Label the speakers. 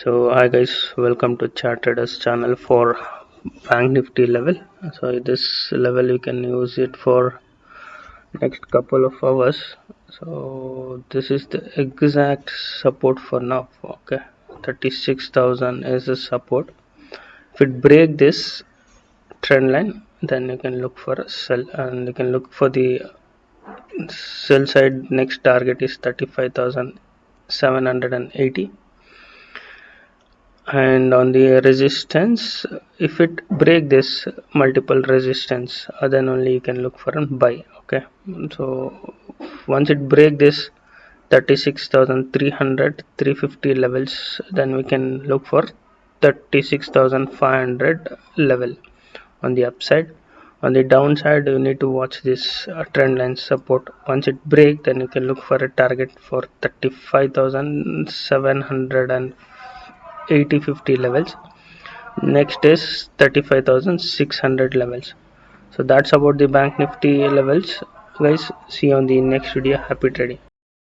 Speaker 1: So hi guys, welcome to Chart Traders channel for Bank Nifty level. So this level you can use it for next couple of hours. So this is the exact support for now. Okay, 36,000 is the support. If it break this trend line, then you can look for a sell, and you can look for the sell side. Next target is 35,780. And on the resistance, if it break this multiple resistance, then only you can look for a buy. Okay, so once it break this 36,300 350 levels, then we can look for 36,500 level on the upside. On the downside, you need to watch this trend line support. Once it break, then you can look for a target for 35,780 50 levels. Next is 35,600 levels. So that's about the bank nifty levels, guys. See you on the next video. Happy trading.